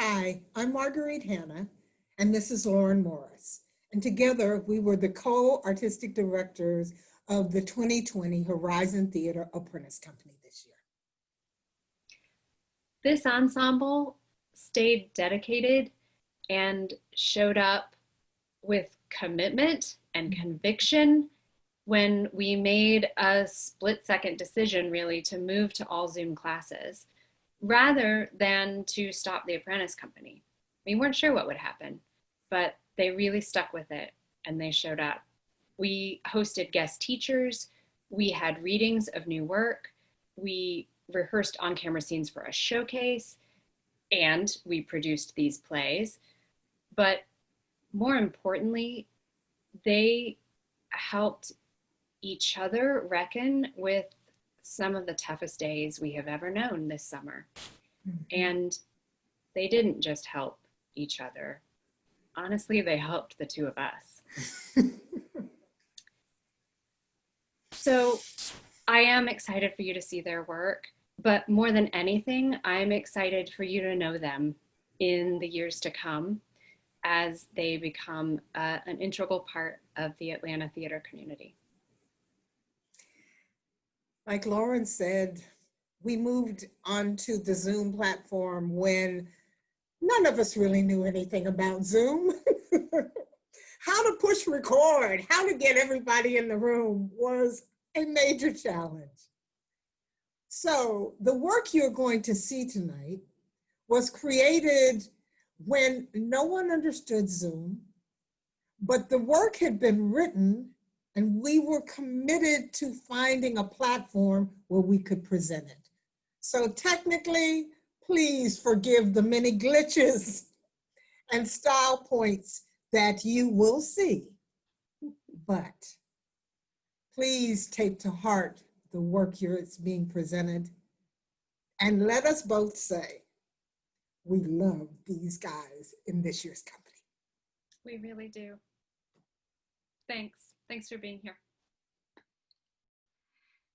Hi, I'm Marguerite Hanna, and this is Lauren Morris. And together we were the co-artistic directors of the 2020 Horizon Theater Apprentice Company this year. This ensemble stayed dedicated and showed up with commitment and conviction when we made a split-second decision really to move to all Zoom classes rather than to stop the Apprentice Company. We weren't sure what would happen, but they really stuck with it and they showed up. We hosted guest teachers, we had readings of new work, we rehearsed on-camera scenes for a showcase, and we produced these plays. But more importantly, they helped each other reckon with some of the toughest days we have ever known this summer. And they didn't just help each other. Honestly, they helped the two of us. So I am excited for you to see their work, but more than anything, I'm excited for you to know them in the years to come as they become an integral part of the Atlanta theater community. Like Lauren said, we moved onto the Zoom platform when none of us really knew anything about Zoom. How to push record, how to get everybody in the room was a major challenge. So the work you're going to see tonight was created when no one understood Zoom, but the work had been written and we were committed to finding a platform where we could present it. So technically, please forgive the many glitches and style points that you will see, but please take to heart the work that's being presented. And let us both say, we love these guys in this year's company. We really do. Thanks. Thanks for being here.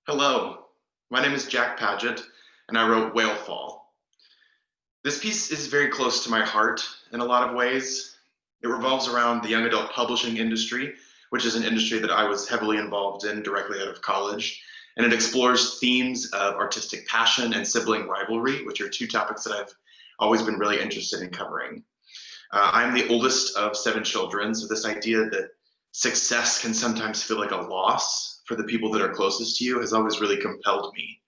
Hello, my name is Jack Padgett, and I wrote Whale Fall. This piece is very close to my heart in a lot of ways. It revolves around the young adult publishing industry, which is an industry that I was heavily involved in directly out of college. And it explores themes of artistic passion and sibling rivalry, which are two topics that I've always been really interested in covering. I'm the oldest of 7 children, so this idea that success can sometimes feel like a loss for the people that are closest to you has always really compelled me.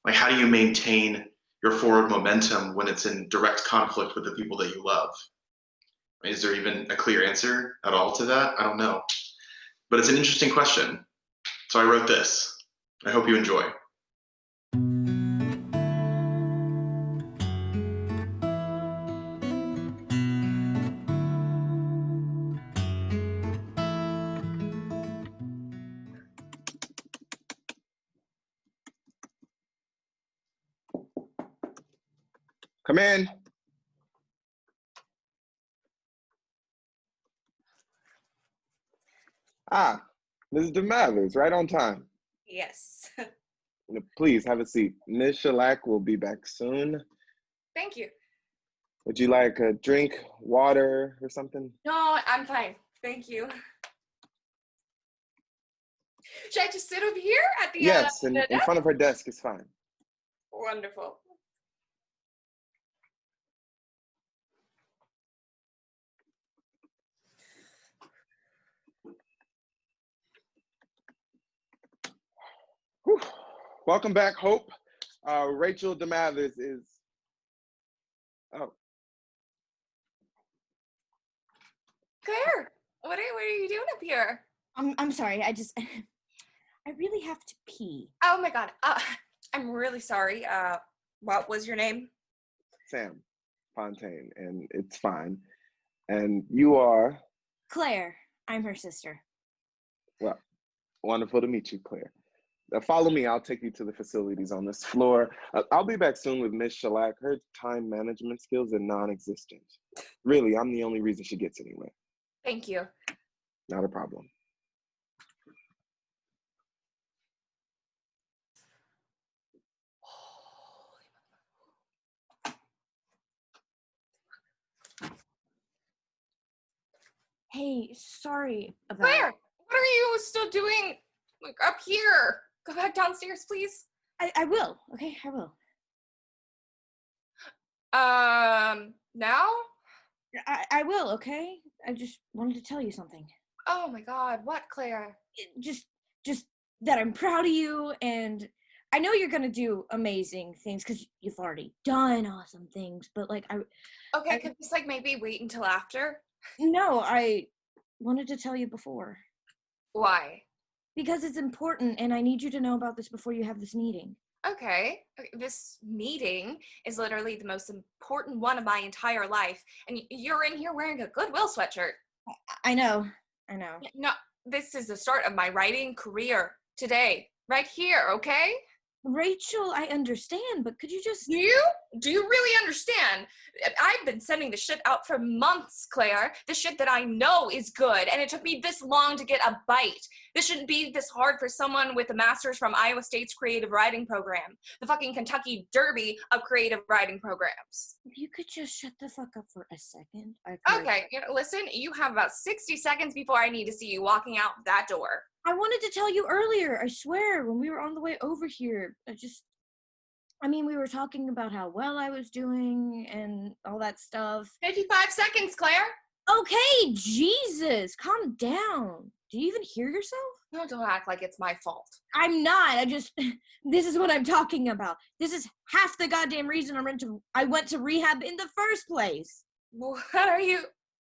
Like, how do you maintain your forward momentum when it's in direct conflict with the people that you love? Is there even a clear answer at all to that? I don't know. But it's an interesting question. So I wrote this. I hope you enjoy. Come in. Ah, Ms. DiMathers, right on time. Yes. Please have a seat. Ms. Shellac will be back soon. Thank you. Would you like a drink, water, or something? No, I'm fine. Thank you. Should I just sit over here at the Yes, in desk? front of her desk is fine. Wonderful. Whew. Welcome back, Hope. Rachel DiMathers is, oh. Claire, what are you doing up here? I'm sorry, I really have to pee. Oh my God, I'm really sorry. What was your name? Sam Fontaine, and it's fine. And you are? Claire, I'm her sister. Well, wonderful to meet you, Claire. Follow me, I'll take you to the facilities on this floor. I'll be back soon with Miss Shellac. Her time management skills are non-existent. Really, I'm the only reason she gets anywhere. Thank you. Not a problem. Hey, sorry about Claire, what are you still doing like, up here? Go back downstairs, please. I will, okay? I will. Now? I will, okay? I just wanted to tell you something. Oh my God, what, Claire? Just that I'm proud of you, and I know you're gonna do amazing things because you've already done awesome things, but like Okay, could this like maybe wait until after? no, I wanted to tell you before. Why? Because it's important, and I need you to know about this before you have this meeting. Okay, this meeting is literally the most important one of my entire life, and you're in here wearing a Goodwill sweatshirt. I know. No, this is the start of my writing career today, right here, okay? Rachel, I understand, but could you just... Do you really understand? I've been sending the shit out for months, Claire. The shit that I know is good, and it took me this long to get a bite. This shouldn't be this hard for someone with a master's from Iowa State's creative writing program, the fucking Kentucky Derby of creative writing programs. If you could just shut the fuck up for a second. Okay, listen, you have about 60 seconds before I need to see you walking out that door. I wanted to tell you earlier, I swear, when we were on the way over here. We were talking about how well I was doing and all that stuff. 55 seconds, Claire. Okay, Jesus, calm down. Do you even hear yourself? No, don't act like it's my fault. I'm not. This is what I'm talking about. This is half the goddamn reason I went to rehab in the first place. What are you,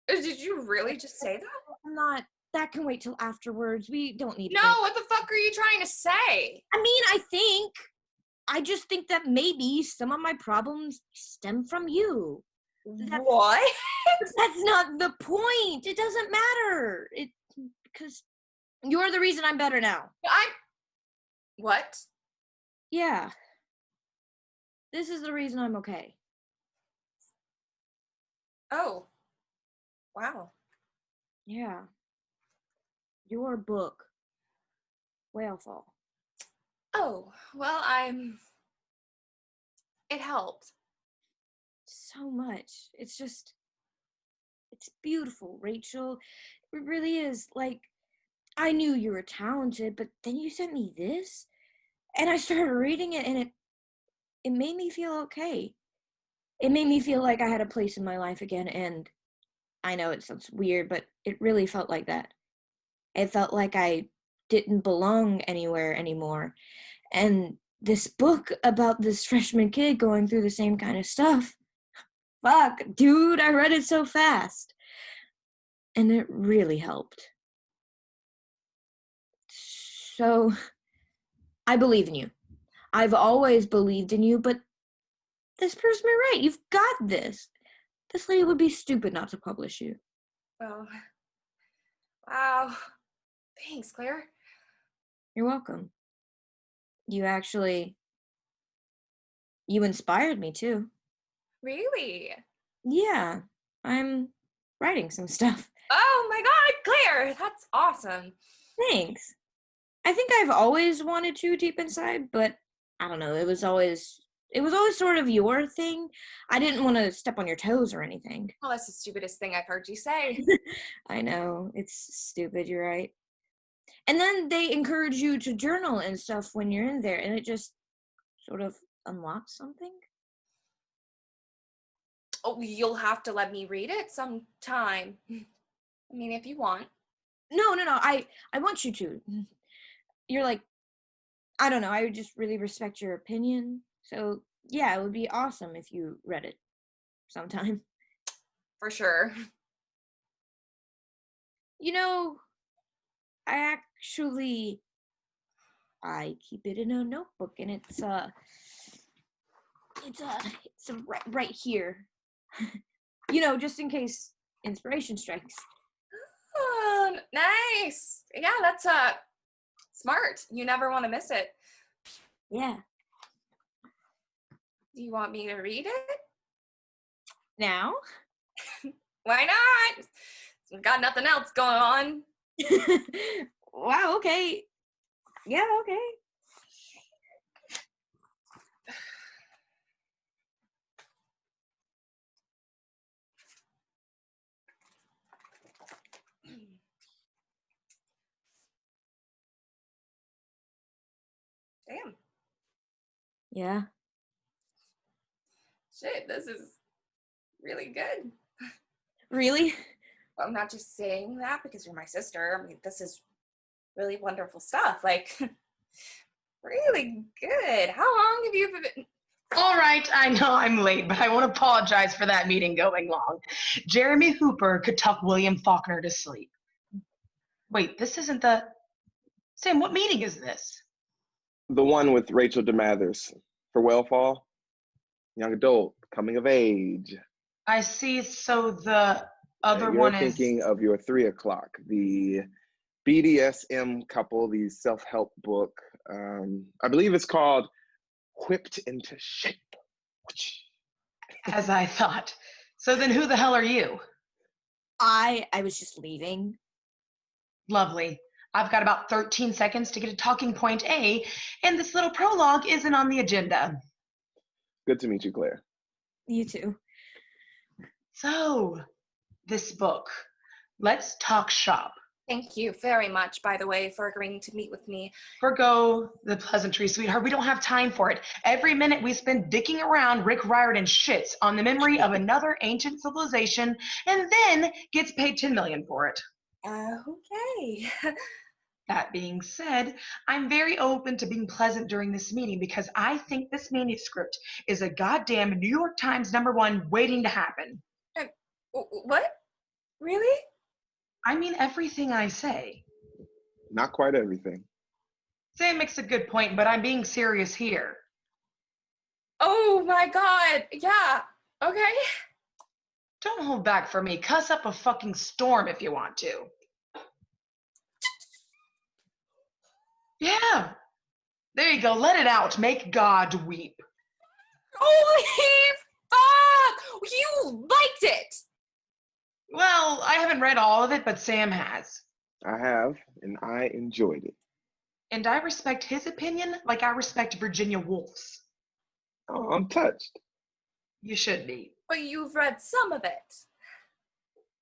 did you really just say that? I'm not. That can wait till afterwards. We don't need to. No, what the fuck are you trying to say? I just think that maybe some of my problems stem from you. What? That's not the point. It doesn't matter. Because you're the reason I'm better now. What? Yeah. This is the reason I'm okay. Oh. Wow. Yeah. Your book, Whalefall. Oh, well, it helped. So much. It's beautiful, Rachel. It really is. Like, I knew you were talented, but then you sent me this, and I started reading it, and it made me feel okay. It made me feel like I had a place in my life again, and I know it sounds weird, but it really felt like that. It felt like I didn't belong anywhere anymore. And this book about this freshman kid going through the same kind of stuff, fuck, dude, I read it so fast. And it really helped. So, I believe in you. I've always believed in you, but this proves me right. You've got this. This lady would be stupid not to publish you. Oh. Wow. Thanks, Claire. You're welcome. You inspired me too. Really? Yeah, I'm writing some stuff. Oh my God, Claire, that's awesome. Thanks. I think I've always wanted to deep inside, but I don't know, it was always sort of your thing. I didn't want to step on your toes or anything. Well, that's the stupidest thing I've heard you say. I know, it's stupid, you're right. And then they encourage you to journal and stuff when you're in there, and it just sort of unlocks something. Oh, you'll have to let me read it sometime. I mean, if you want. No, I want you to. You're like, I don't know, I would just really respect your opinion. So, yeah, it would be awesome if you read it sometime. For sure. You know, I keep it in a notebook, and it's right here. You know, just in case inspiration strikes. Oh, nice. Yeah, that's smart. You never want to miss it. Yeah. Do you want me to read it? Now? Why not? We've got nothing else going on. Wow, okay. Yeah, okay. Yeah. Shit, this is really good. Really? Well, I'm not just saying that because you're my sister. I mean, this is really wonderful stuff. Like, really good. How long have you been? All right, I know I'm late, but I want to apologize for that meeting going long. Jeremy Hooper could talk William Faulkner to sleep. Wait, this isn't the... Sam, what meeting is this? The one with Rachel DiMathers for Wellfall, young adult, coming of age. I see, so the other You're one is... thinking of your 3 o'clock, the BDSM couple, the self-help book. I believe it's called Whipped into Shape. As I thought. So then who the hell are you? I was just leaving. Lovely. I've got about 13 seconds to get to talking point A, and this little prologue isn't on the agenda. Good to meet you, Claire. You too. So, this book. Let's talk shop. Thank you very much, by the way, for agreeing to meet with me. Forgo the pleasantry, sweetheart. We don't have time for it. Every minute we spend dicking around Rick Riordan shits on the memory of another ancient civilization and then gets paid $10 million for it. Okay. That being said, I'm very open to being pleasant during this meeting because I think this manuscript is a goddamn New York Times #1 waiting to happen. What? Really? I mean everything I say. Not quite everything. Sam makes a good point, but I'm being serious here. Oh my god. Yeah. Okay. Don't hold back for me. Cuss up a fucking storm if you want to. Yeah. There you go. Let it out. Make God weep. Holy fuck! You liked it! Well, I haven't read all of it, but Sam has. I have, and I enjoyed it. And I respect his opinion like I respect Virginia Woolf's. Oh, I'm touched. You should be. But you've read some of it.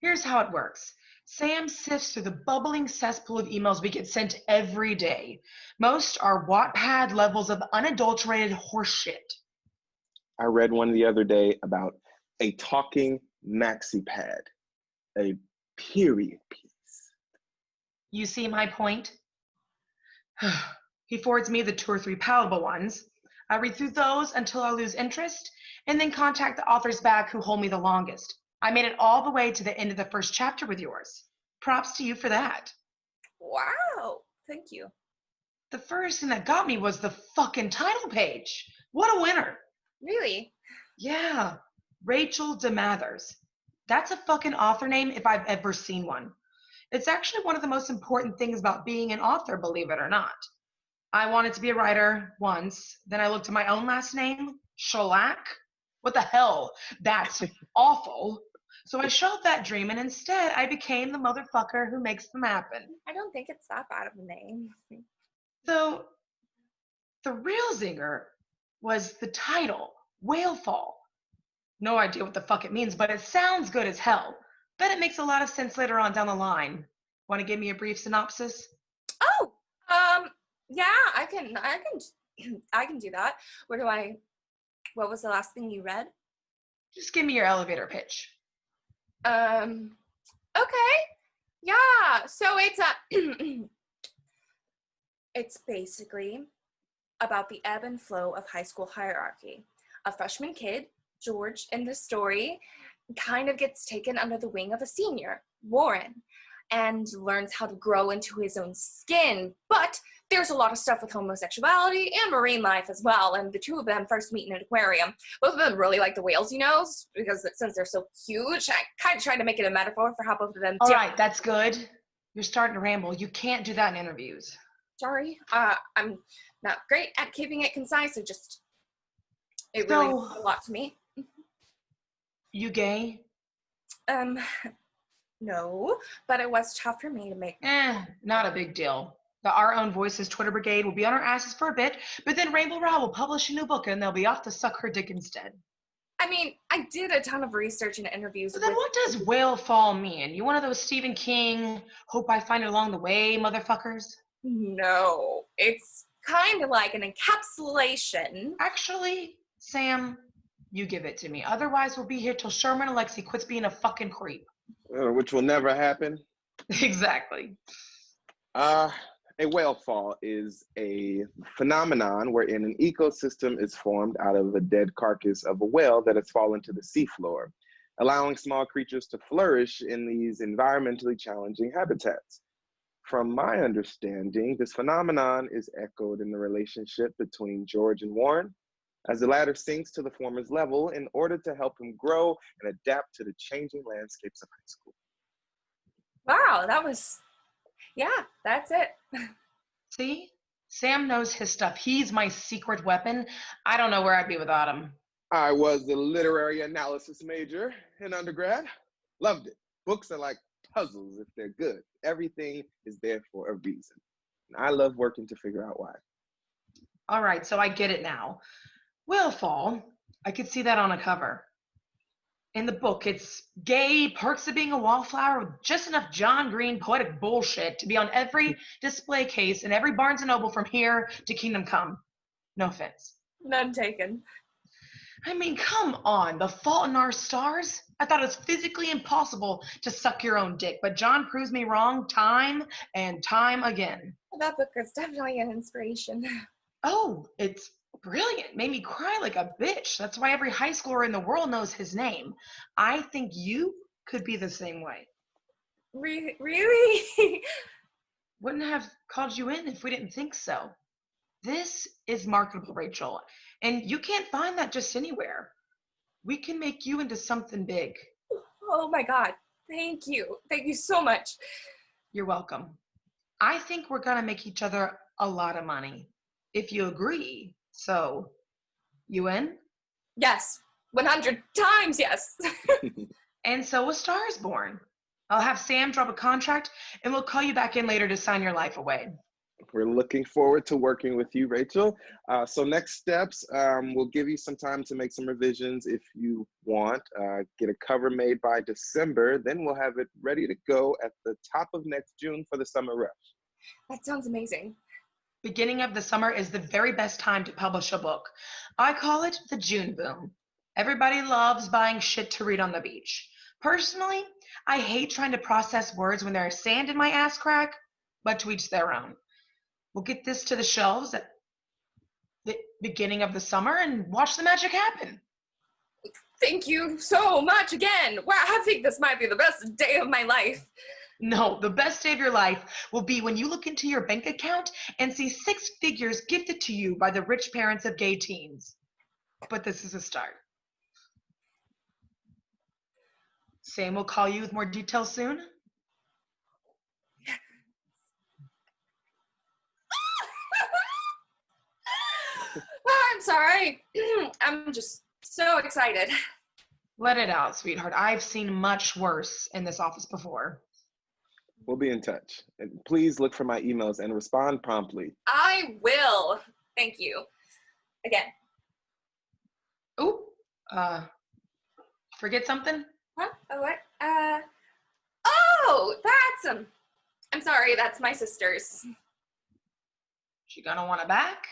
Here's how it works. Sam sifts through the bubbling cesspool of emails we get sent every day. Most are Wattpad levels of unadulterated horseshit. I read one the other day about a talking maxi pad, a period piece. You see my point? He forwards me the 2 or 3 palatable ones. I read through those until I lose interest, and then contact the authors back who hold me the longest. I made it all the way to the end of the first chapter with yours. Props to you for that. Wow. Thank you. The first thing that got me was the fucking title page. What a winner. Really? Yeah, Rachel DiMathers. That's a fucking author name if I've ever seen one. It's actually one of the most important things about being an author, believe it or not. I wanted to be a writer once, then I looked at my own last name, Shellac. What the hell? That's awful. So I shelved that dream, and instead I became the motherfucker who makes them happen. I don't think it's that bad of a name. So the real zinger was the title, Whalefall. No idea what the fuck it means, but it sounds good as hell. Bet it makes a lot of sense later on down the line. Want to give me a brief synopsis? Oh, yeah, I can do that. What was the last thing you read? Just give me your elevator pitch. Okay. Yeah, so it's basically about the ebb and flow of high school hierarchy. A freshman kid, George, in the story, kind of gets taken under the wing of a senior, Warren, and learns how to grow into his own skin. But there's a lot of stuff with homosexuality and marine life as well, and the two of them first meet in an aquarium. Both of them really like the whales, because since they're so huge, I kind of tried to make it a metaphor for how both of them All right, that's good. You're starting to ramble. You can't do that in interviews. Sorry, I'm not great at keeping it concise. It really meant a lot to me. You gay? No, but it was tough for me to make. Not a big deal. The Our Own Voices Twitter brigade will be on our asses for a bit, but then Rainbow Row will publish a new book and they'll be off to suck her dick instead. I mean, I did a ton of research and interviews. So then what does whale fall mean? You one of those Stephen King, hope I find it along the way, motherfuckers? No, it's kind of like an encapsulation. Actually, Sam, you give it to me. Otherwise, we'll be here till Sherman Alexie quits being a fucking creep. Which will never happen. Exactly. A whale fall is a phenomenon wherein an ecosystem is formed out of a dead carcass of a whale that has fallen to the seafloor, allowing small creatures to flourish in these environmentally challenging habitats. From my understanding, this phenomenon is echoed in the relationship between George and Warren, as the latter sinks to the former's level in order to help him grow and adapt to the changing landscapes of high school. Wow, that's it. See? Sam knows his stuff. He's my secret weapon. I don't know where I'd be without him. I was a literary analysis major in undergrad. Loved it. Books are like puzzles if they're good. Everything is there for a reason. And I love working to figure out why. All right, so I get it now. Whale Fall, I could see that on a cover. In the book, it's gay, perks of being a wallflower with just enough John Green poetic bullshit to be on every display case in every Barnes & Noble from here to Kingdom Come. No offense. None taken. I mean, come on, The Fault in Our Stars? I thought it was physically impossible to suck your own dick, but John proves me wrong time and time again. That book is definitely an inspiration. Oh, it's brilliant. Made me cry like a bitch. That's why every high schooler in the world knows his name. I think you could be the same way. Really? Wouldn't have called you in if we didn't think so. This is marketable, Rachel, and you can't find that just anywhere. We can make you into something big. Oh my God. Thank you. Thank you so much. You're welcome. I think we're gonna make each other a lot of money, if you agree. So, you in? Yes. 100 times yes. And so A Star is Born. I'll have Sam drop a contract and we'll call you back in later to sign your life away. We're looking forward to working with you, Rachel. So next steps, we'll give you some time to make some revisions if you want. Get a cover made by December, then we'll have it ready to go at the top of next June for the summer rush. That sounds amazing. Beginning of the summer is the very best time to publish a book. I call it the June boom. Everybody loves buying shit to read on the beach. Personally, I hate trying to process words when there's sand in my ass crack, but to each their own. We'll get this to the shelves at the beginning of the summer and watch the magic happen. Thank you so much again. Wow, I think this might be the best day of my life. No, the best day of your life will be when you look into your bank account and see 6 figures gifted to you by the rich parents of gay teens. But this is a start. Sam will call you with more details soon. I'm sorry. I'm just so excited. Let it out, sweetheart. I've seen much worse in this office before. We'll be in touch. And please look for my emails and respond promptly. I will. Thank you. Again. Ooh, forget something? Huh? Oh, what? Oh, that's I'm sorry, that's my sister's. She gonna want it back?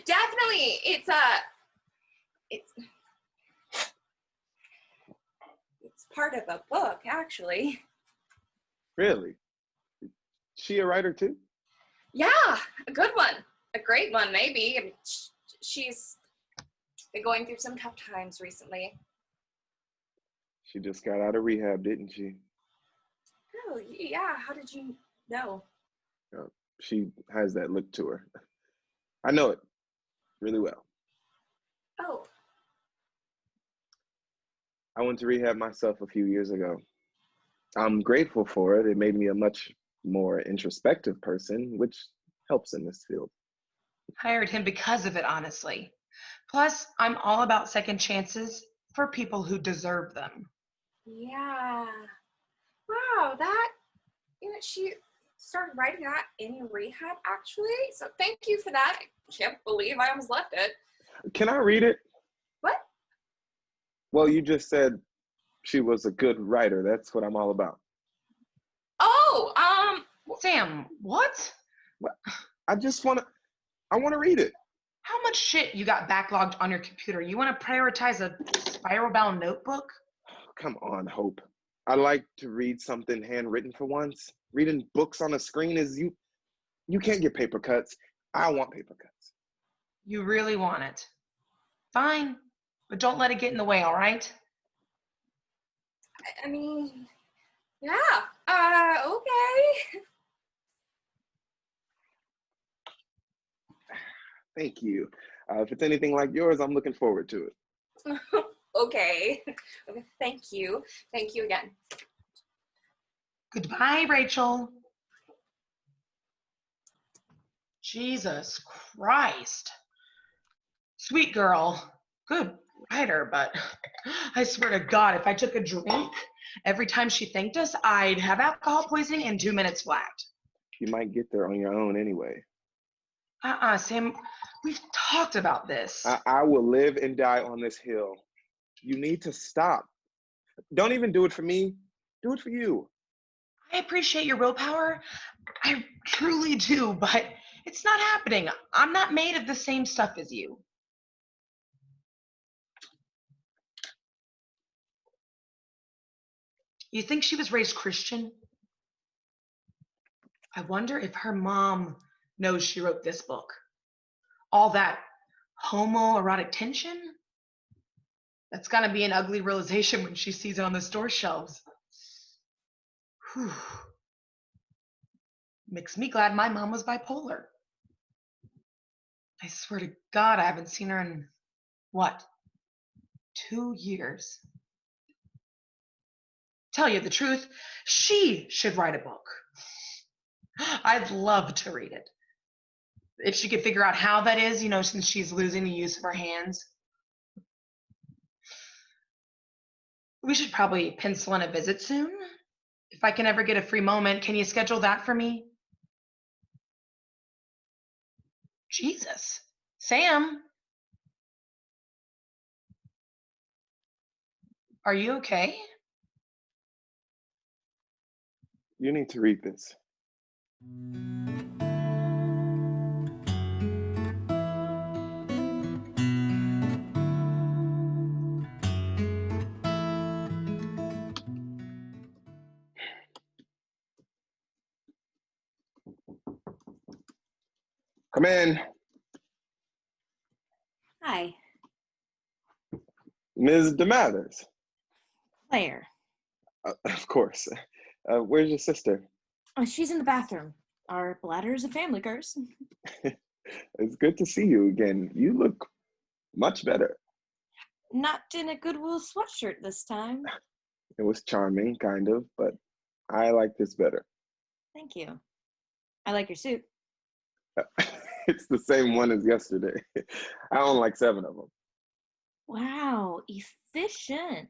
Definitely. It's part of a book, actually. Really? She a writer too? Yeah, a good one. A great one, maybe. I mean, she's been going through some tough times recently. She just got out of rehab, didn't she? Oh, yeah. How did you know? She has that look to her. I know it really well. Oh. I went to rehab myself a few years ago. I'm grateful for it. It made me a much more introspective person, which helps in this field. Hired him because of it, honestly. Plus, I'm all about second chances for people who deserve them. Yeah. Wow, that, she started writing that in rehab, actually. So thank you for that. I can't believe I almost left it. Can I read it? What? Well, you just said she was a good writer. That's what I'm all about. Oh, Sam, what? I just want to, I want to read it. How much shit you got backlogged on your computer? You want to prioritize a spiral-bound notebook? Come on, Hope. I like to read something handwritten for once. Reading books on a screen is you can't get paper cuts. I want paper cuts. You really want it. Fine, but don't let it get in the way, all right? I mean, yeah, okay. Thank you. If it's anything like yours, I'm looking forward to it. Okay. Okay, thank you. Thank you again. Goodbye, Rachel. Jesus Christ. Sweet girl. Good writer, but I swear to God, if I took a drink every time she thanked us, I'd have alcohol poisoning in 2 minutes flat. You might get there on your own anyway. Sam, we've talked about this. I will live and die on this hill. You need to stop. Don't even do it for me. Do it for you. I appreciate your willpower. I truly do, but it's not happening. I'm not made of the same stuff as you. You think she was raised Christian? I wonder if her mom knows she wrote this book. All that homoerotic tension? That's gonna be an ugly realization when she sees it on the store shelves. Whew. Makes me glad my mom was bipolar. I swear to God, I haven't seen her in, what, 2 years? Tell you the truth, she should write a book. I'd love to read it. If she could figure out how that is, since she's losing the use of her hands. We should probably pencil in a visit soon. If I can ever get a free moment, can you schedule that for me? Jesus. Sam? Are you okay? You need to read this. Come in. Hi, Ms. DiMathers. Claire. Of course. Where's your sister? She's in the bathroom. Our bladder is a family curse. It's good to see you again. You look much better. Not in a Goodwill sweatshirt this time. It was charming, kind of, but I like this better. Thank you. I like your suit. It's the same one as yesterday. I own like 7 of them. Wow, efficient.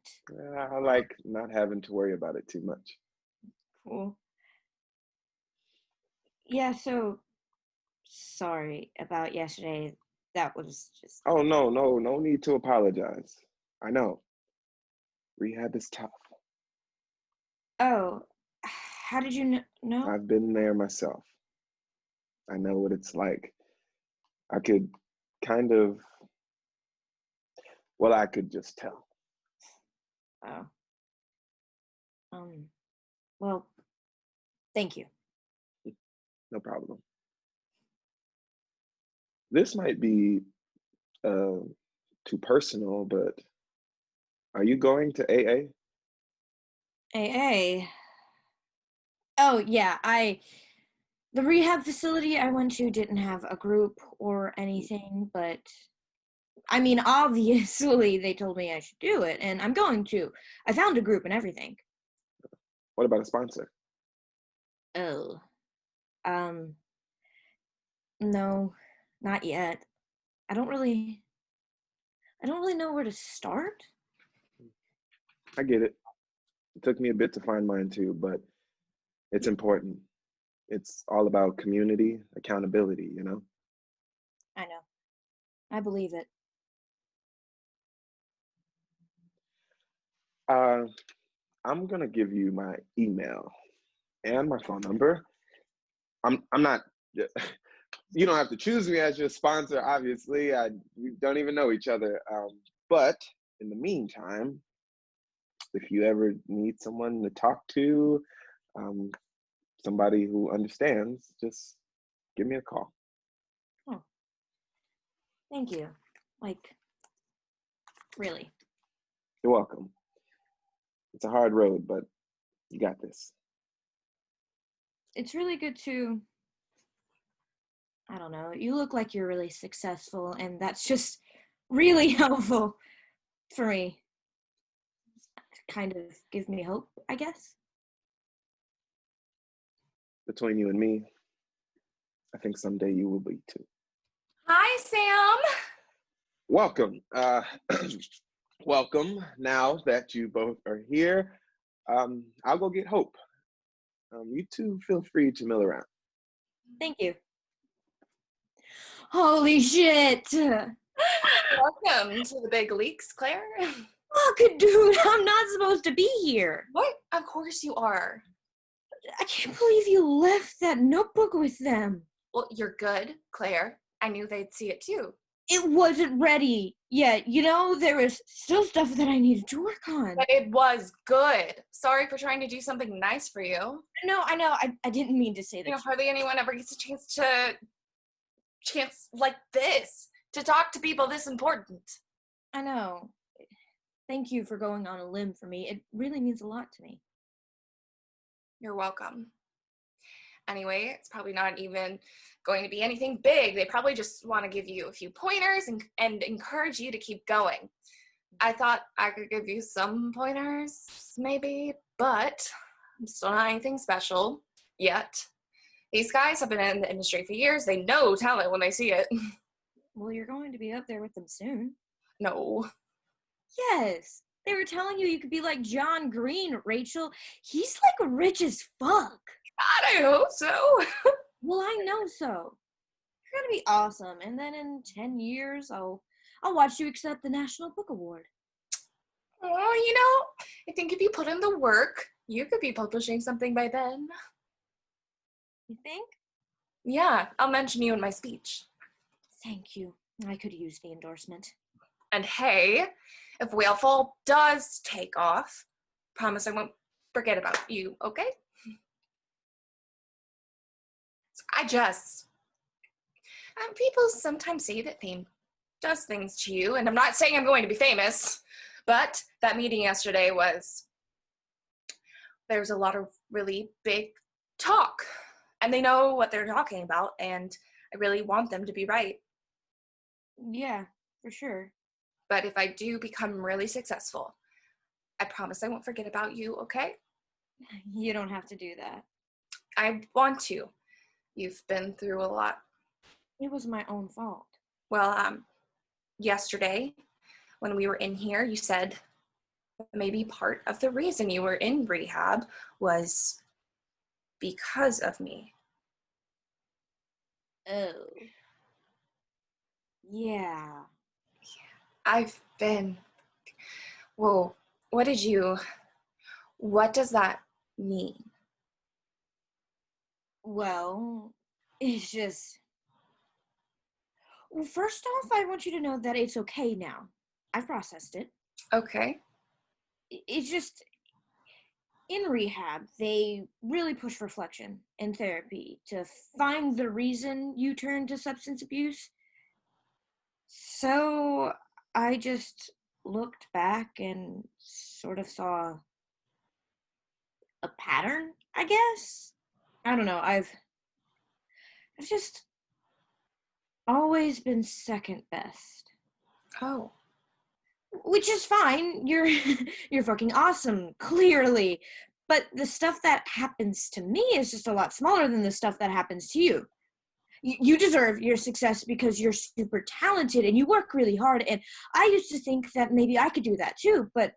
I like not having to worry about it too much. Cool. Yeah, so sorry about yesterday. That was just. Oh, no need to apologize. I know. Rehab is tough. Oh, how did you know? I've been there myself. I know what it's like. I could kind of, well, I could just tell. Oh. Well, thank you. No problem. This might be too personal, but are you going to AA? AA. Oh, yeah, the rehab facility I went to didn't have a group or anything, but I mean, obviously they told me I should do it, and I'm going to. I found a group and everything. What about a sponsor? Oh. No, not yet. I don't really know where to start. I get it. It took me a bit to find mine too, but it's important. It's all about community, accountability, you know? I know. I believe it. I'm gonna give you my email and my phone number. I'm not You don't have to choose me as your sponsor, obviously. We don't even know each other. But in the meantime, if you ever need someone to talk to, somebody who understands, just give me a call. Oh, thank you. Like, really. You're welcome. It's a hard road, but you got this. It's really good to, I don't know, you look like you're really successful, and that's just really helpful for me. Kind of gives me hope, I guess. Between you and me, I think someday you will be too. Hi, Sam. Welcome. Welcome. Now that you both are here, I'll go get Hope. You two feel free to mill around. Thank you. Holy shit! Welcome to the big leaks, Claire. Fuck, dude, I'm not supposed to be here. What? Of course you are. I can't believe you left that notebook with them. Well, you're good, Claire. I knew they'd see it too. It wasn't ready yet. You know, there was still stuff that I needed to work on. But it was good. Sorry for trying to do something nice for you. No, I know. I didn't mean to say that. You know, hardly anyone ever gets a chance like this to talk to people this important. I know. Thank you for going on a limb for me. It really means a lot to me. You're welcome. Anyway, it's probably not even going to be anything big. They probably just want to give you a few pointers and encourage you to keep going. I thought I could give you some pointers, maybe, but I'm still not anything special yet. These guys have been in the industry for years. They know talent when they see it. Well, you're going to be up there with them soon. No. Yes. They were telling you could be like John Green, Rachel. He's like rich as fuck. God, I hope so. Well, I know so. You're gonna be awesome. And then in 10 years, I'll watch you accept the National Book Award. Oh, you know, I think if you put in the work, you could be publishing something by then. You think? Yeah, I'll mention you in my speech. Thank you. I could use the endorsement. And hey, if Whalefall does take off, promise I won't forget about you, okay? People sometimes say that fame does things to you, and I'm not saying I'm going to be famous, but that meeting yesterday there's a lot of really big talk, and they know what they're talking about, and I really want them to be right. Yeah, for sure. But if I do become really successful, I promise I won't forget about you, okay? You don't have to do that. I want to. You've been through a lot. It was my own fault. Well, yesterday, when we were in here, you said maybe part of the reason you were in rehab was because of me. Oh. Yeah. Whoa, what does that mean? Well, it's just... Well, first off, I want you to know that it's okay now. I've processed it. Okay. It's just... In rehab, they really push reflection and therapy to find the reason you turn to substance abuse. So I just looked back and sort of saw a pattern, I guess. I don't know. I've just always been second best. Oh. Which is fine. You're fucking awesome, clearly. But the stuff that happens to me is just a lot smaller than the stuff that happens to you. You deserve your success because you're super talented and you work really hard. And I used to think that maybe I could do that too. But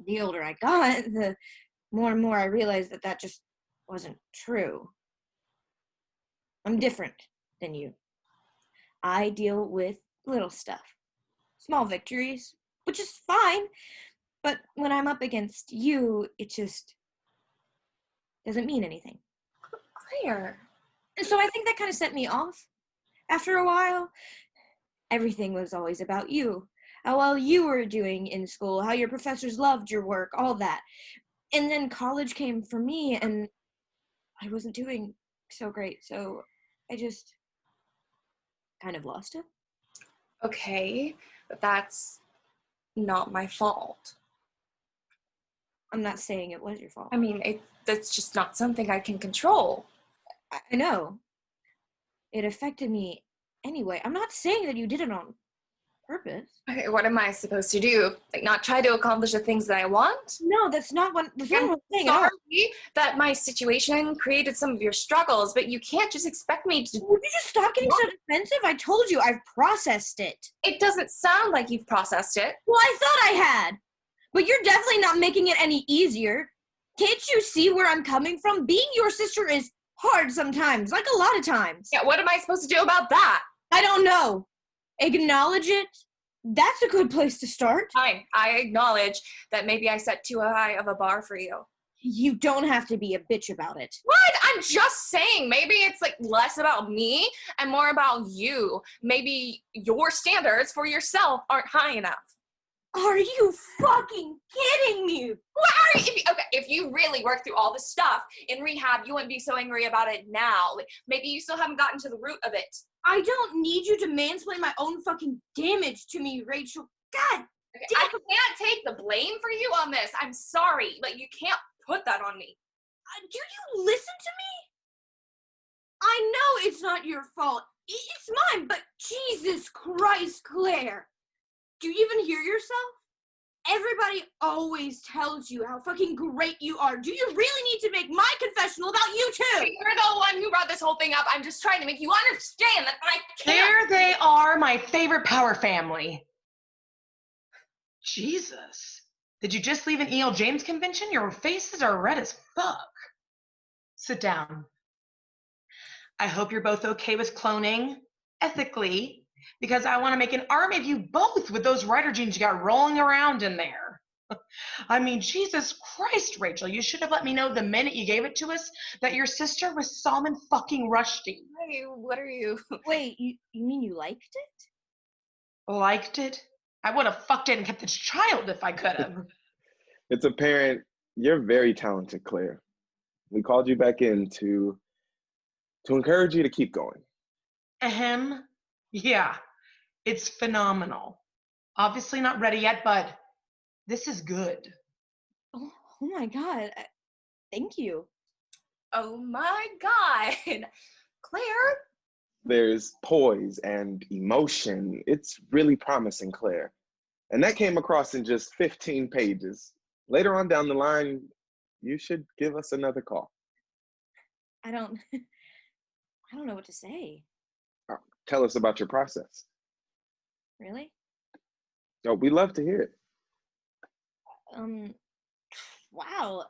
the older I got, the more and more I realized that that just wasn't true. I'm different than you. I deal with little stuff, small victories, which is fine. But when I'm up against you, it just doesn't mean anything. Claire. And so I think that kind of set me off. After a while, everything was always about you. How well you were doing in school, how your professors loved your work, all that. And then college came for me, and I wasn't doing so great, so I just kind of lost it. Okay, but that's not my fault. I'm not saying it was your fault. I mean, that's just not something I can control. I know. It affected me anyway. I'm not saying that you did it on purpose. Okay, what am I supposed to do? Like, not try to accomplish the things that I want? No, that's not what I'm saying at all. Sorry that my situation created some of your struggles, but you can't just expect me to. Would you just stop getting so defensive? I told you, I've processed it. It doesn't sound like you've processed it. Well, I thought I had. But you're definitely not making it any easier. Can't you see where I'm coming from? Being your sister is hard sometimes, like a lot of times. Yeah, what am I supposed to do about that? I don't know. Acknowledge it. That's a good place to start. Fine, I acknowledge that maybe I set too high of a bar for you. You don't have to be a bitch about it. What? I'm just saying, maybe it's like less about me and more about you. Maybe your standards for yourself aren't high enough. Are you fucking kidding me? What are you? If you really worked through all this stuff in rehab, you wouldn't be so angry about it now. Like, maybe you still haven't gotten to the root of it. I don't need you to mansplain my own fucking damage to me, Rachel. God Okay, damn. I can't take the blame for you on this. I'm sorry. Like, you can't put that on me. Do you listen to me? I know it's not your fault. It's mine, but Jesus Christ, Claire. Do you even hear yourself? Everybody always tells you how fucking great you are. Do you really need to make my confessional about you too? You're the one who brought this whole thing up. I'm just trying to make you understand that I can't. There they are, my favorite power family. Jesus. Did you just leave an E.L. James convention? Your faces are red as fuck. Sit down. I hope you're both okay with cloning, ethically, because I want to make an army of you both with those writer genes you got rolling around in there. I mean, Jesus Christ, Rachel, you should have let me know the minute you gave it to us that your sister was Salman fucking Rushdie. What are you? Wait, you mean you liked it? Liked it? I would have fucked it and kept this child if I could have. It's apparent you're very talented, Claire. We called you back in to encourage you to keep going. Ahem. Yeah, it's phenomenal. Obviously not ready yet, but this is good. Oh my God. Thank you. Oh my God. Claire? There's poise and emotion. It's really promising, Claire. And that came across in just 15 pages. Later on down the line, you should give us another call. I don't know what to say. Tell us about your process. Really? Oh, we love to hear it. Wow.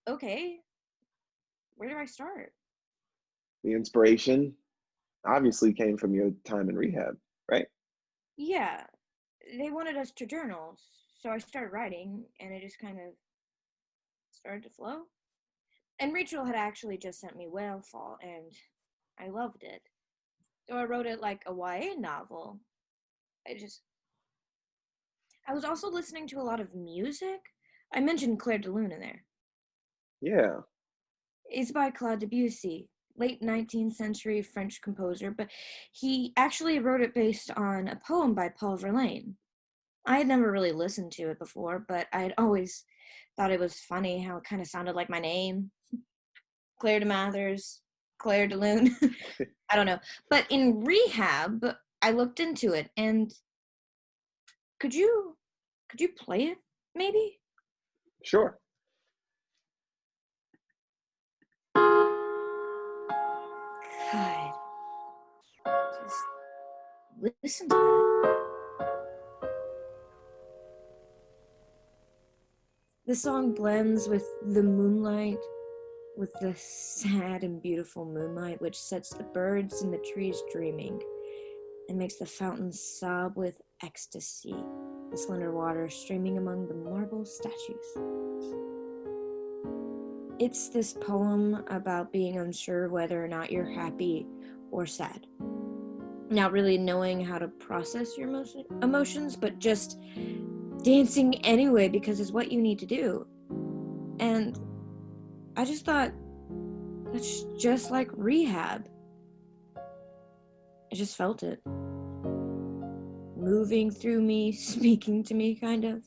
Okay. Where do I start? The inspiration obviously came from your time in rehab, right? Yeah. They wanted us to journal, so I started writing, and it just kind of started to flow. And Rachel had actually just sent me Whale Fall, and I loved it. So I wrote it like a YA novel. I was also listening to a lot of music. I mentioned Claire de Lune in there. Yeah. It's by Claude Debussy, late 19th century French composer, but he actually wrote it based on a poem by Paul Verlaine. I had never really listened to it before, but I'd always thought it was funny how it kind of sounded like my name. Claire DiMathers, Claire de Lune. I don't know. But in rehab, I looked into it, and could you play it, maybe? Sure. God. Just listen to that. The song blends with the moonlight, with the sad and beautiful moonlight, which sets the birds in the trees dreaming and makes the fountains sob with ecstasy, the slender water streaming among the marble statues. It's this poem about being unsure whether or not you're happy or sad. not really knowing how to process your emotions, but just dancing anyway because it's what you need to do. And I just thought, that's just like rehab. I just felt it. Moving through me, speaking to me, kind of.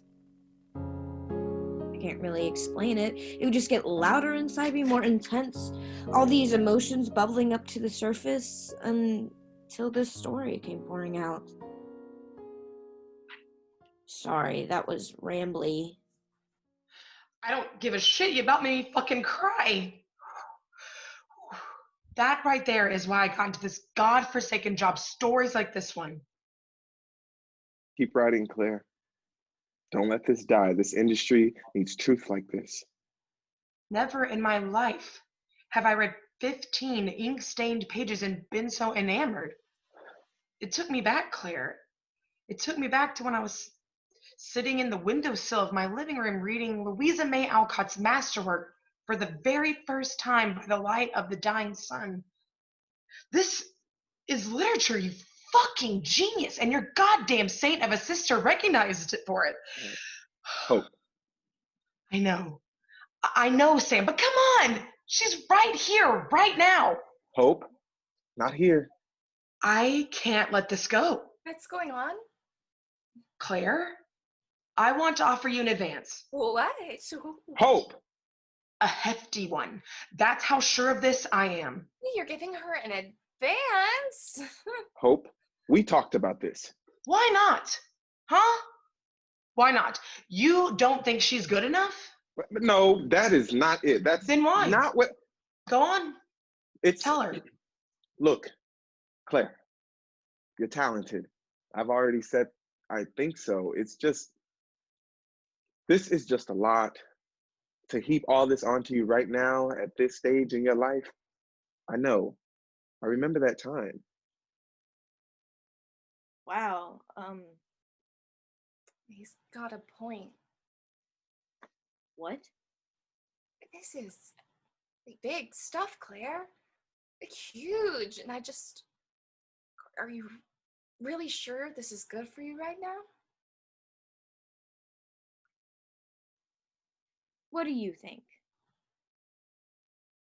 I can't really explain it. It would just get louder inside me, more intense. All these emotions bubbling up to the surface until this story came pouring out. Sorry, that was rambly. I don't give a shit. You about made me fucking cry. That right there is why I got into this godforsaken job. Stories like this one. Keep writing, Claire. Don't let this die. This industry needs truth like this. Never in my life have I read 15 ink-stained pages and been so enamored. It took me back, Claire. It took me back to when I was sitting in the windowsill of my living room reading Louisa May Alcott's masterwork for the very first time by the light of the dying sun. This is literature, you fucking genius, and your goddamn saint of a sister recognized it for it. Hope. I know, Sam, but come on! She's right here, right now. Hope? Not here. I can't let this go. What's going on? Claire, I want to offer you an advance. What? Hope! A hefty one. That's how sure of this I am. You're giving her an advance? Hope, we talked about this. Why not? Huh? Why not? You don't think she's good enough? No, that is not it. That's Then why? not what. Go on. It's. Tell her. Look, Claire, you're talented. I've already said I think so. It's just, this is just a lot to heap all this onto you right now at this stage in your life. I know. I remember that time. Wow. He's got a point. What? This is big stuff, Claire. Huge. And are you really sure this is good for you right now? What do you think?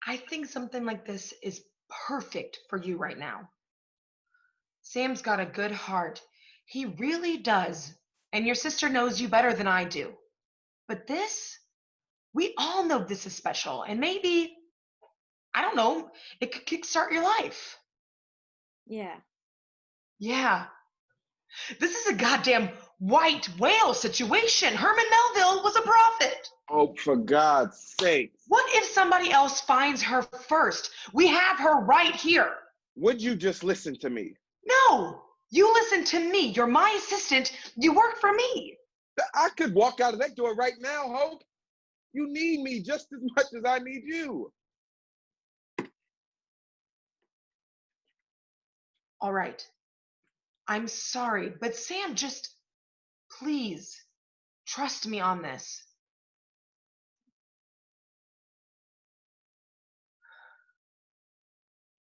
I think something like this is perfect for you right now. Sam's got a good heart. He really does. And your sister knows you better than I do. But this, we all know this is special. And maybe, I don't know, it could kickstart your life. Yeah. Yeah. This is a goddamn white whale situation. Herman Melville was a prophet. Oh, for God's sake. What if somebody else finds her first? We have her right here. Would you just listen to me? No, you listen to me. You're my assistant. You work for me. I could walk out of that door right now, Hope. You need me just as much as I need you. All right. I'm sorry, but Sam, just please trust me on this.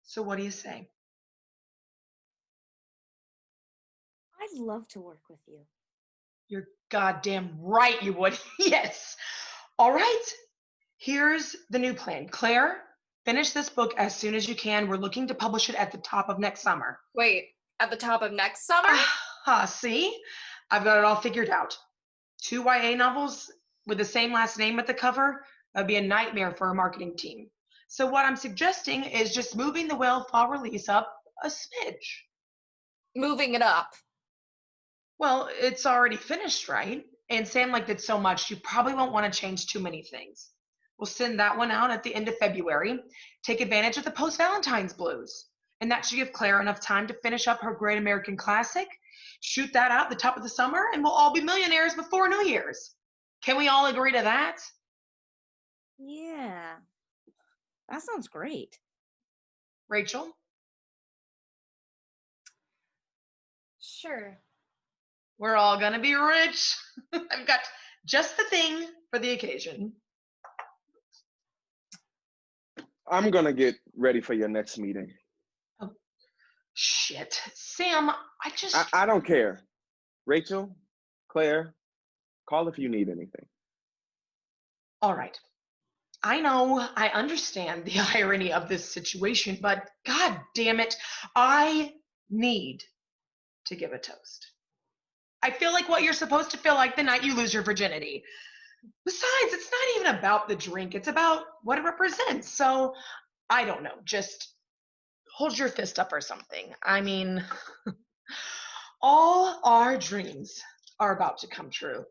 So what do you say? I'd love to work with you. You're goddamn right you would. Yes. All right. Here's the new plan. Claire, finish this book as soon as you can. We're looking to publish it at the top of next summer. Wait, at the top of next summer? See? I've got it all figured out. 2 YA novels with the same last name at the cover, that'd be a nightmare for a marketing team. So what I'm suggesting is just moving the Whale Fall release up a smidge. Moving it up. Well, it's already finished, right? And Sam liked it so much, you probably won't want to change too many things. We'll send that one out at the end of February. Take advantage of the post-Valentine's blues. And that should give Claire enough time to finish up her Great American Classic, shoot that out at the top of the summer, and we'll all be millionaires before New Year's. Can we all agree to that? Yeah. That sounds great. Rachel? Sure. We're all gonna be rich. I've got just the thing for the occasion. I'm gonna get ready for your next meeting. Shit. Sam, I don't care. Rachel, Claire, call if you need anything. All right. I know, I understand the irony of this situation, but god damn it, I need to give a toast. I feel like what you're supposed to feel like the night you lose your virginity. Besides, it's not even about the drink, it's about what it represents. So, I don't know, just hold your fist up or something. I mean, all our dreams are about to come true.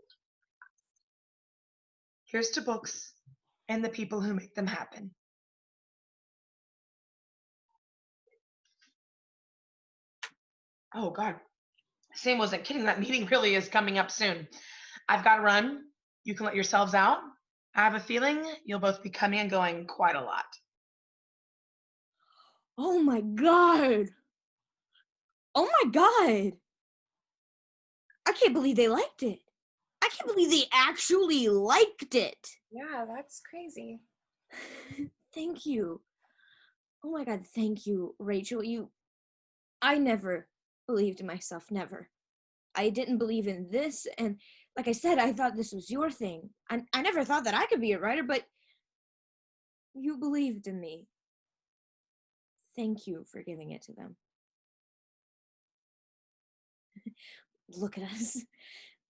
Here's to books and the people who make them happen. Oh, God. Sam wasn't kidding. That meeting really is coming up soon. I've got to run. You can let yourselves out. I have a feeling you'll both be coming and going quite a lot. Oh my God. Oh my God. I can't believe they liked it. I can't believe they actually liked it. Yeah, that's crazy. Thank you. Oh my God, thank you, Rachel. I never believed in myself, never. I didn't believe in this, and like I said, I thought this was your thing. I never thought that I could be a writer, but you believed in me. Thank you for giving it to them. Look at us.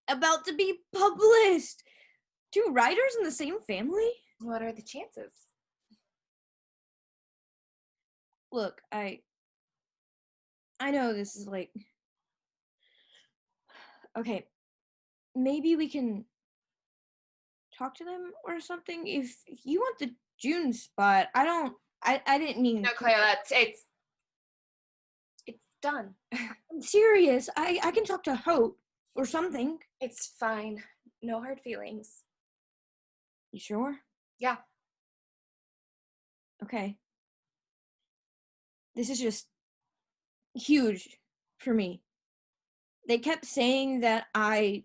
About to be published. 2 writers in the same family? What are the chances? Look, I know this is like, okay, maybe we can talk to them or something if you want the June spot. I didn't mean. No, Claire, it's done. I'm serious. I can talk to Hope or something. It's fine. No hard feelings. You sure? Yeah. Okay. This is just huge for me. They kept saying that I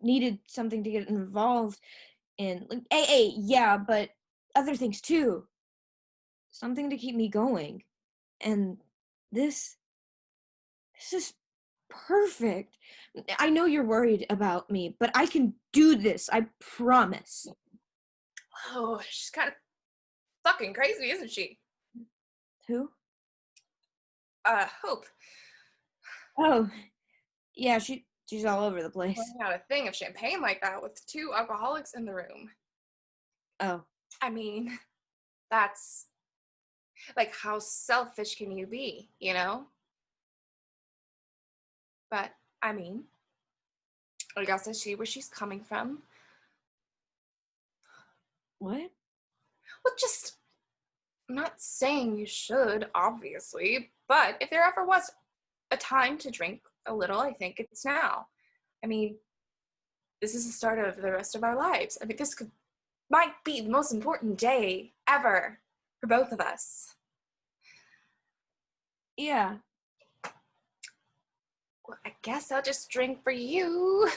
needed something to get involved in, like AA, yeah, but other things too. Something to keep me going. And this is perfect. I know you're worried about me, but I can do this. I promise. Oh, she's kind of fucking crazy, isn't she? Who? Hope. Oh, yeah, she's all over the place. Pouring out a thing of champagne like that with 2 alcoholics in the room. Oh. I mean, that's like, how selfish can you be, you know? But I mean, I guess I see where she's coming from. What? Well, just, I'm not saying you should, obviously, but if there ever was a time to drink a little, I think it's now. I mean, this is the start of the rest of our lives. I mean, might be the most important day ever for both of us. Yeah. Well, I guess I'll just drink for you,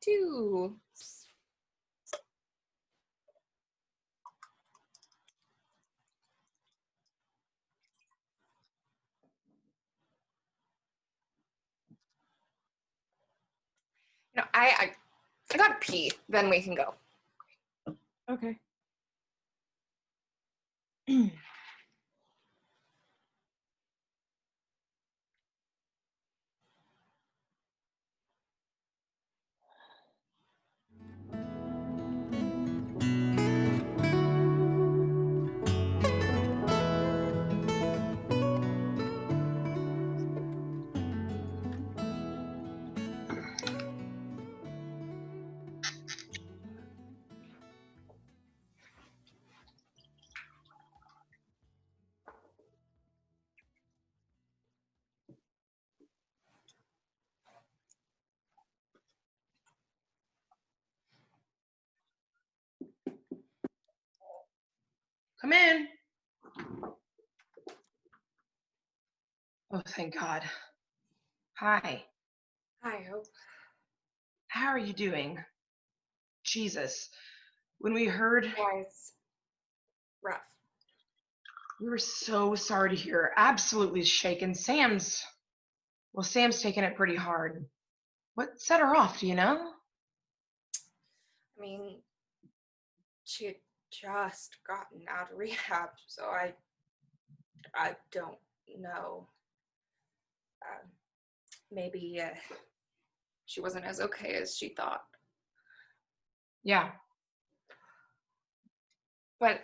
too. You know, I gotta pee, then we can go. Okay. Come in. Oh, thank God. Hi. Hi, Hope. How are you doing? Jesus. When we heard, Yeah, it's rough. we were so sorry to hear. Absolutely shaken. Sam's Well, Sam's taken it pretty hard. What set her off, do you know? I mean, she had just gotten out of rehab, so I don't know. Maybe she wasn't as okay as she thought. Yeah. But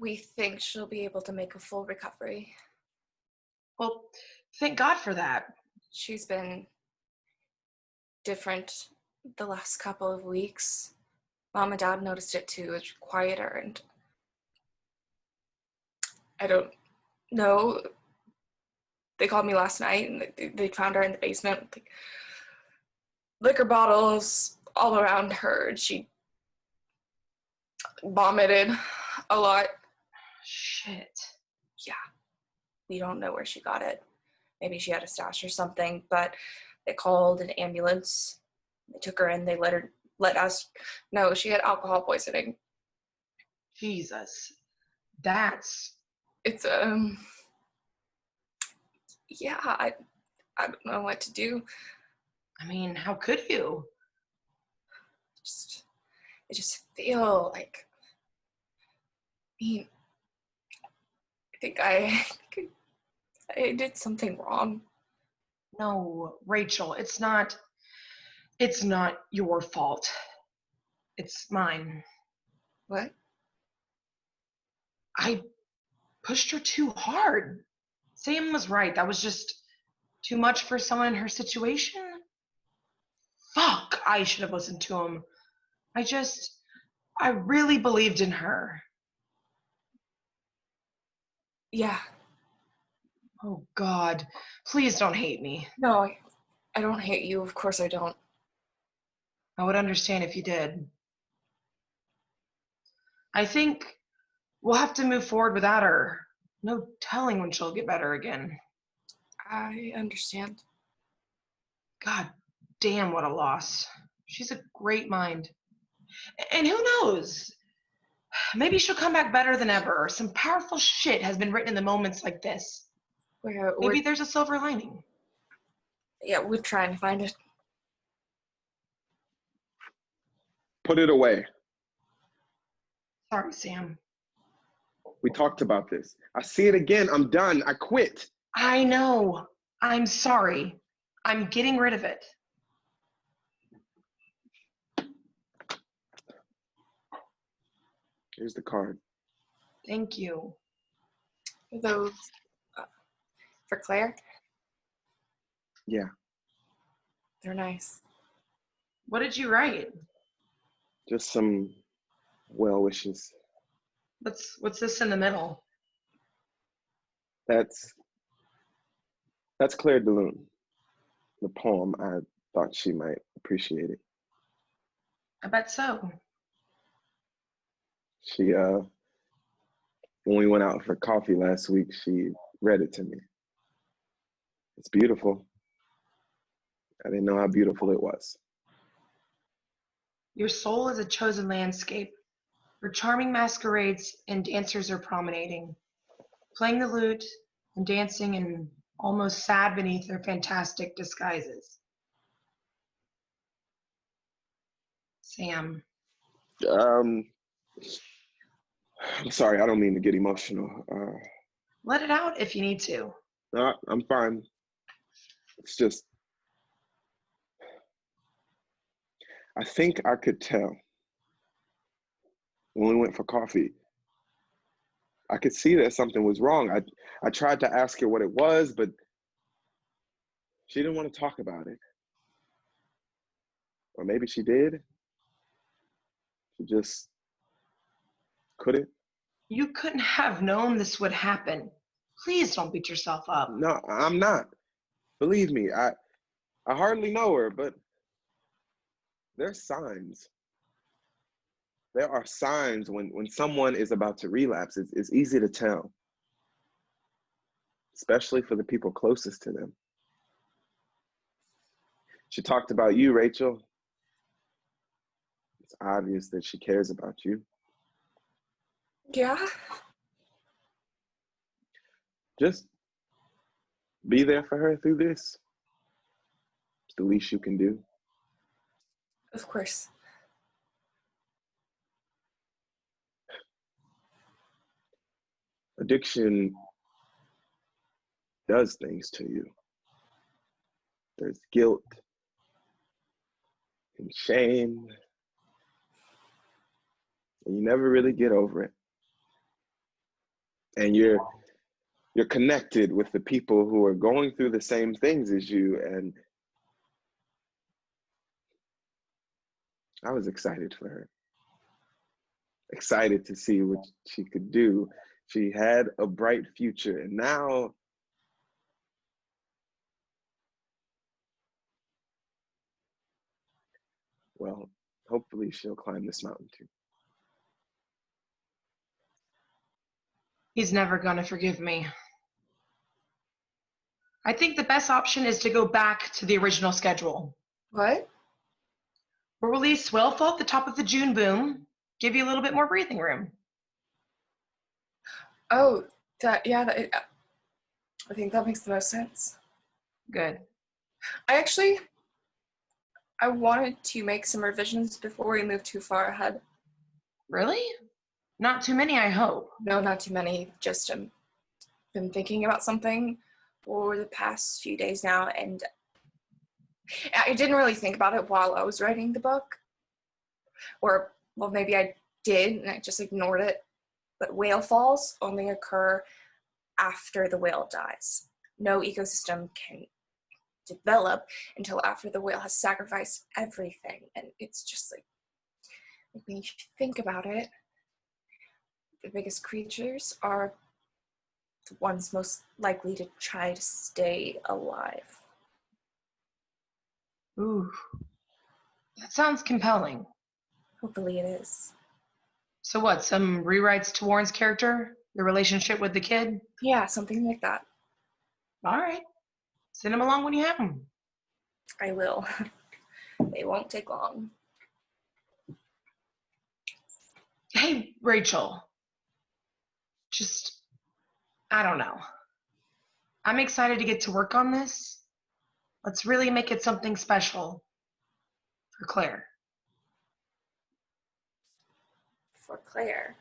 we think she'll be able to make a full recovery. Well, thank God for that. She's been different the last couple of weeks. Mom and Dad noticed it too. It's quieter, and I don't know. They called me last night, and they found her in the basement with like liquor bottles all around her, and she vomited a lot. Shit. Yeah, we don't know where she got it. Maybe she had a stash or something, but they called an ambulance. They took her in. They let us know she had alcohol poisoning. Jesus. It's yeah, I don't know what to do. I mean, how could you? I just feel like, I mean, I think I did something wrong. No, Rachel, it's not your fault. It's mine. What? I pushed her too hard. Sam was right. That was just too much for someone in her situation. Fuck, I should have listened to him. I really believed in her. Yeah. Oh, God. Please don't hate me. No, I don't hate you. Of course I don't. I would understand if you did. I think we'll have to move forward without her. No telling when she'll get better again. I understand. God damn, what a loss. She's a great mind. And who knows? Maybe she'll come back better than ever. Some powerful shit has been written in the moments like this. Maybe there's a silver lining. Yeah, we're trying to find it. Put it away. Sorry, Sam. We talked about this. I see it again. I'm done. I quit. I know. I'm sorry. I'm getting rid of it. Here's the card. Thank you. Those for Claire? Yeah. They're nice. What did you write? Just some well wishes. What's this in the middle? That's Claire de Lune. The poem. I thought she might appreciate it. I bet so. She when we went out for coffee last week, she read it to me. It's beautiful. I didn't know how beautiful it was. Your soul is a chosen landscape, where charming masquerades and dancers are promenading, playing the lute and dancing and almost sad beneath their fantastic disguises. Sam. I'm sorry, I don't mean to get emotional. Let it out if you need to. No, I'm fine. It's just, I think I could tell when we went for coffee. I could see that something was wrong. I tried to ask her what it was, but she didn't want to talk about it. Or maybe she did. She just couldn't. You couldn't have known this would happen. Please don't beat yourself up. No, I'm not. Believe me, I hardly know her, but there's signs. There are signs when someone is about to relapse. It's easy to tell, especially for the people closest to them. She talked about you, Rachel. It's obvious that she cares about you. Yeah? Just be there for her through this. It's the least you can do. Of course. Addiction does things to you. There's guilt and shame, and you never really get over it. And you're connected with the people who are going through the same things as you, and I was excited for her. Excited to see what she could do. She had a bright future, and now well, hopefully she'll climb this mountain too. He's never going to forgive me. I think the best option is to go back to the original schedule. What? We'll release Whalefall at the top of the June boom, give you a little bit more breathing room. Oh, I think that makes the most sense. Good. I wanted to make some revisions before we move too far ahead. Really? Not too many, I hope. No, not too many. Just been thinking about something for the past few days now, and I didn't really think about it while I was writing the book. Or, well, maybe I did, and I just ignored it. But whale falls only occur after the whale dies. No ecosystem can develop until after the whale has sacrificed everything. And it's just like when you think about it, the biggest creatures are the ones most likely to try to stay alive. Ooh, that sounds compelling. Hopefully it is. So what, some rewrites to Warren's character? The relationship with the kid? Yeah, something like that. All right. Send him along when you have him. I will. They won't take long. Hey, Rachel. I don't know. I'm excited to get to work on this. Let's really make it something special for Claire. For Claire.